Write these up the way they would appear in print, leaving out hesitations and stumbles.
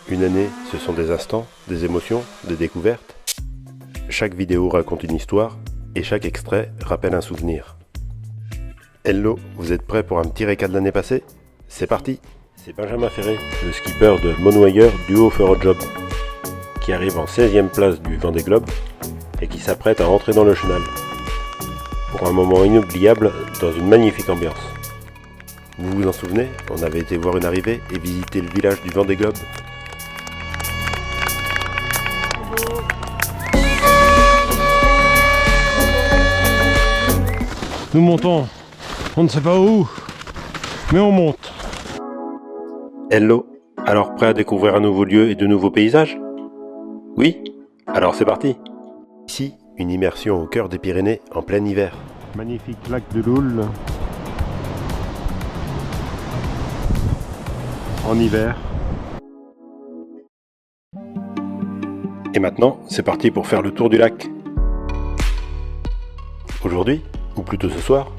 Une année, ce sont des instants, des émotions, des découvertes. Chaque vidéo raconte une histoire et chaque extrait rappelle un souvenir. Hello, vous êtes prêts pour un petit récap de l'année passée? C'est parti! C'est Benjamin Ferré, le skipper de Monnoyeur Duo for a Job, qui arrive en 16e place du Vendée Globe et qui s'apprête à rentrer dans le chenal. Pour un moment inoubliable dans une magnifique ambiance. Vous vous en souvenez? On avait été voir une arrivée et visiter le village du Vendée Globe. Nous montons, on ne sait pas où, mais on monte. Hello, alors prêt à découvrir un nouveau lieu et de nouveaux paysages? Oui? Alors c'est parti! Ici, une immersion au cœur des Pyrénées en plein hiver. Magnifique lac de Loul. En hiver. Et maintenant, c'est parti pour faire le tour du lac. Aujourd'hui, ou plutôt ce soir,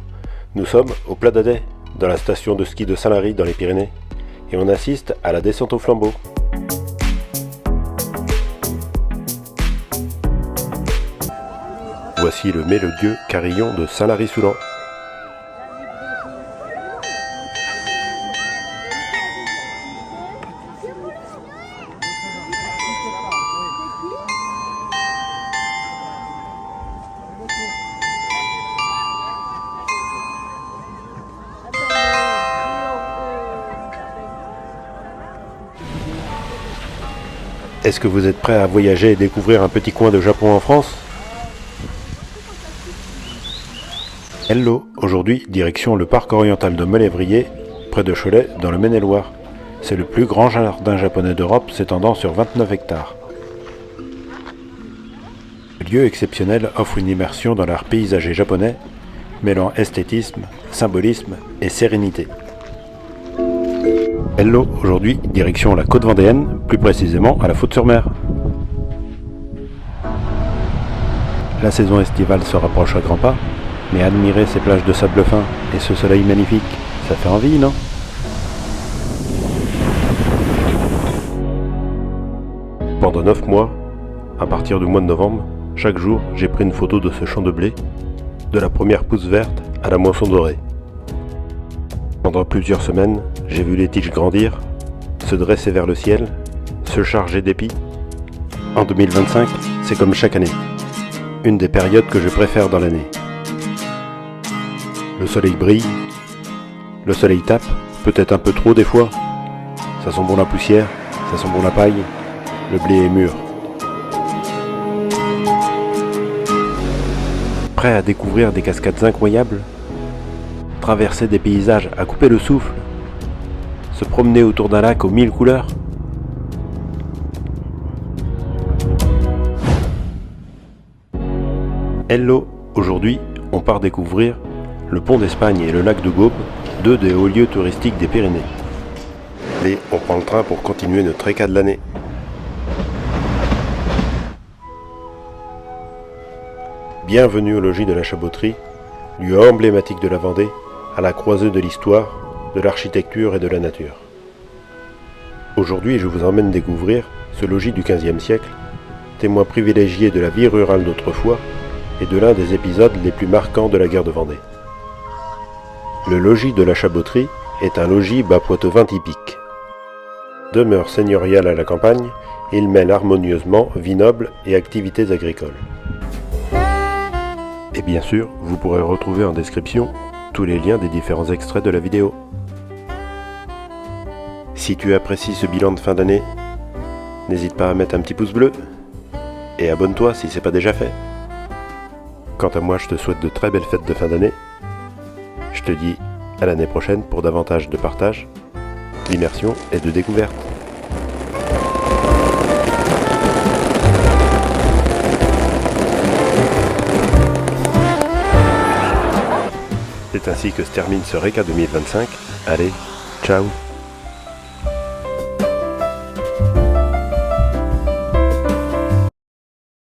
nous sommes au Plat d'Adet, dans la station de ski de Saint-Lary dans les Pyrénées, et on assiste à la descente au flambeau. Voici le mélodieux carillon de Saint-Lary-Soulan. Est-ce que vous êtes prêts à voyager et découvrir un petit coin de Japon en France? Hello, aujourd'hui, direction le parc oriental de Molévrier, près de Cholet, dans le Maine-et-Loire. C'est le plus grand jardin japonais d'Europe, s'étendant sur 29 hectares. Le lieu exceptionnel offre une immersion dans l'art paysager japonais, mêlant esthétisme, symbolisme et sérénité. Hello, aujourd'hui, direction la côte vendéenne, plus précisément à la Faute-sur-Mer. La saison estivale se rapproche à grands pas, mais admirer ces plages de sable fin et ce soleil magnifique, ça fait envie, non? Pendant 9 mois, à partir du mois de novembre, chaque jour, j'ai pris une photo de ce champ de blé, de la première pousse verte à la moisson dorée. Pendant plusieurs semaines, j'ai vu les tiges grandir, se dresser vers le ciel, se charger d'épis. En 2025, c'est comme chaque année, une des périodes que je préfère dans l'année. Le soleil brille, le soleil tape, peut-être un peu trop des fois. Ça sent bon la poussière, ça sent bon la paille, le blé est mûr. Prêt à découvrir des cascades incroyables? Traverser des paysages à couper le souffle? Se promener autour d'un lac aux 1000 couleurs? Hello, aujourd'hui, on part découvrir le pont d'Espagne et le lac de Gaume, deux des hauts lieux touristiques des Pyrénées. Allez, on prend le train pour continuer notre récap de l'année. Bienvenue au logis de la Chaboterie, lieu emblématique de la Vendée, à la croisée de l'histoire, de l'architecture et de la nature. Aujourd'hui, je vous emmène découvrir ce logis du XVe siècle, témoin privilégié de la vie rurale d'autrefois et de l'un des épisodes les plus marquants de la guerre de Vendée. Le logis de la Chaboterie est un logis bas-poitevin typique. Demeure seigneuriale à la campagne, il mêle harmonieusement vie noble et activités agricoles. Et bien sûr, vous pourrez retrouver en description tous les liens des différents extraits de la vidéo. Si tu apprécies ce bilan de fin d'année, n'hésite pas à mettre un petit pouce bleu et abonne-toi si ce n'est pas déjà fait. Quant à moi, je te souhaite de très belles fêtes de fin d'année. Je te dis à l'année prochaine pour davantage de partage, d'immersion et de découverte. C'est ainsi que se termine ce récap 2025. Allez, ciao!